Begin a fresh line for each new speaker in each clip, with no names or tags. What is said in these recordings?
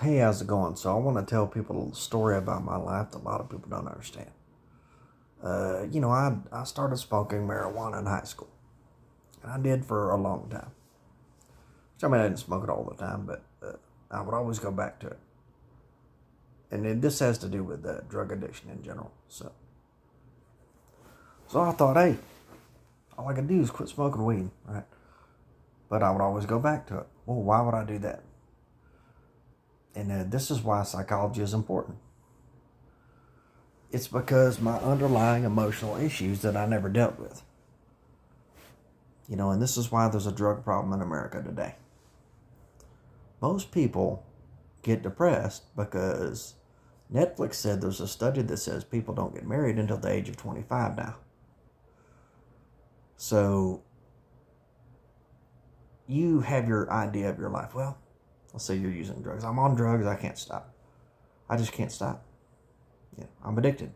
Hey, how's it going? So I want to tell people a little story about my life that a lot of people don't understand. I started smoking marijuana in high school, and I did for a long time. Which, I mean, I didn't smoke it all the time, but I would always go back to it. And this has to do with drug addiction in general. So I thought, hey, all I could do is quit smoking weed, right? But I would always go back to it. Well, why would I do that? And this is why psychology is important. It's because my underlying emotional issues that I never dealt with. And this is why there's a drug problem in America today. Most people get depressed because Netflix said there's a study that says people don't get married until the age of 25 now. So you have your idea of your life. Well, let's say you're using drugs. I'm on drugs. I can't stop. I just can't stop. I'm addicted.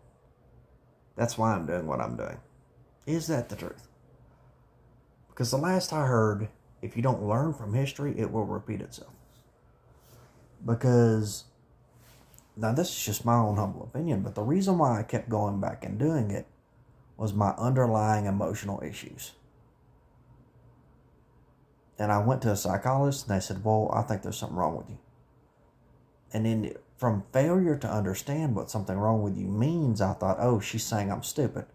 That's why I'm doing what I'm doing. Is that the truth? Because the last I heard, if you don't learn from history, it will repeat itself. Because, now this is just my own humble opinion, but the reason why I kept going back and doing it was my underlying emotional issues. And I went to a psychologist and they said, well, I think there's something wrong with you. And then from failure to understand what something wrong with you means, I thought, oh, she's saying I'm stupid.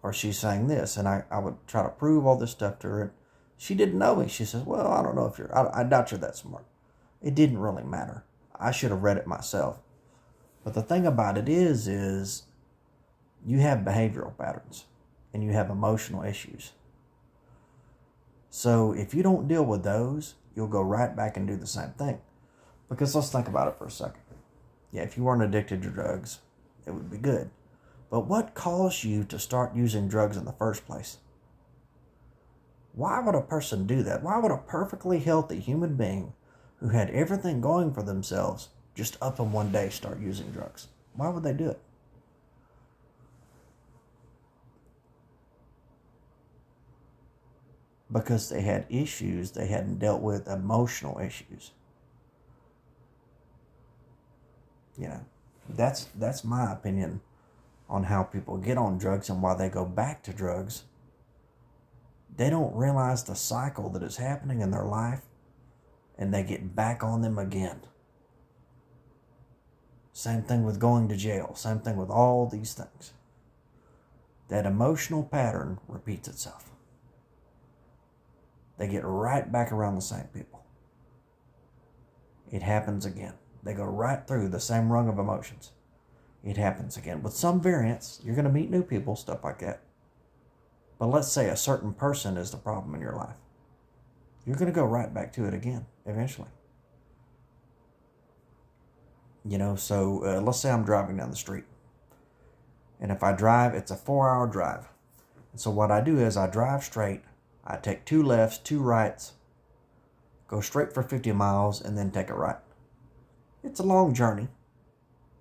Or she's saying this. And I would try to prove all this stuff to her. She didn't know me. She says, well, I don't know if I doubt you're that smart. It didn't really matter. I should have read it myself. But the thing about it is you have behavioral patterns and you have emotional issues. So if you don't deal with those, you'll go right back and do the same thing. Because let's think about it for a second. Yeah, if you weren't addicted to drugs, it would be good. But what caused you to start using drugs in the first place? Why would a person do that? Why would a perfectly healthy human being who had everything going for themselves just up in one day start using drugs? Why would they do it? Because they had issues they hadn't dealt with, emotional issues. That's my opinion on how people get on drugs and why they go back to drugs. They don't realize the cycle that is happening in their life, and they get back on them again. Same thing with going to jail. Same thing with all these things. That emotional pattern repeats itself. They get right back around the same people. It happens again. They go right through the same rung of emotions. It happens again. With some variants, you're going to meet new people, stuff like that. But let's say a certain person is the problem in your life. You're going to go right back to it again, eventually. So let's say I'm driving down the street. And if I drive, it's a 4-hour drive. And so what I do is I drive straight. I take 2 lefts, 2 rights, go straight for 50 miles, and then take a right. It's a long journey.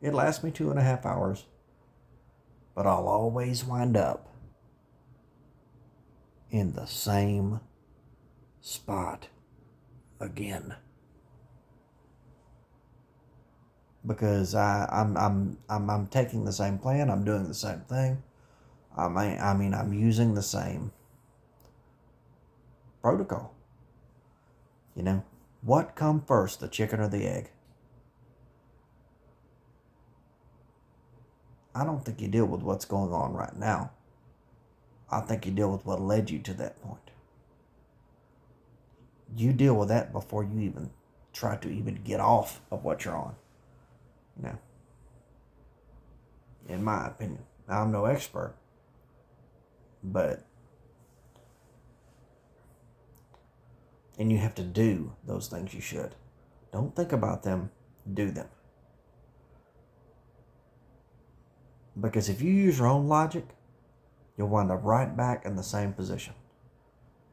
It lasts me 2.5 hours. But I'll always wind up in the same spot again. Because I'm taking the same plan. I'm doing the same thing. I'm using the same protocol. What come first, the chicken or the egg? I don't think you deal with what's going on right now. I think you deal with what led you to that point. You deal with that before you even try to even get off of what you're on. In my opinion. Now, I'm no expert, and you have to do those things you should. Don't think about them, do them. Because if you use your own logic, you'll wind up right back in the same position.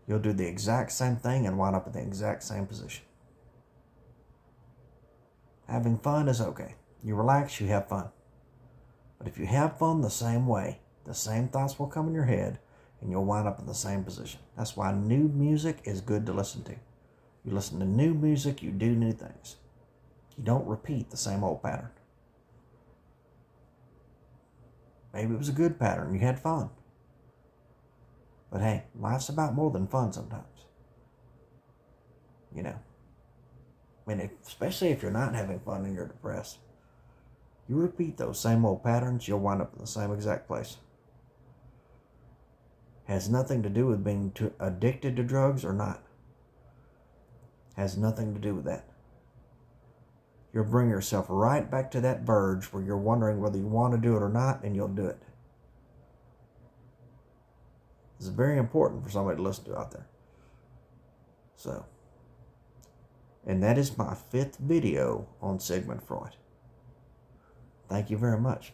You'll do the exact same thing and wind up in the exact same position. Having fun is okay. You relax, you have fun. But if you have fun the same way, the same thoughts will come in your head and you'll wind up in the same position. That's why new music is good to listen to. You listen to new music, you do new things. You don't repeat the same old pattern. Maybe it was a good pattern. You had fun. But hey, life's about more than fun sometimes. You know. I mean, especially if you're not having fun and you're depressed. You repeat those same old patterns, you'll wind up in the same exact place. Has nothing to do with being addicted to drugs or not. Has nothing to do with that. You'll bring yourself right back to that verge where you're wondering whether you want to do it or not, and you'll do it. This is very important for somebody to listen to out there. So, and that is my 5th video on Sigmund Freud. Thank you very much.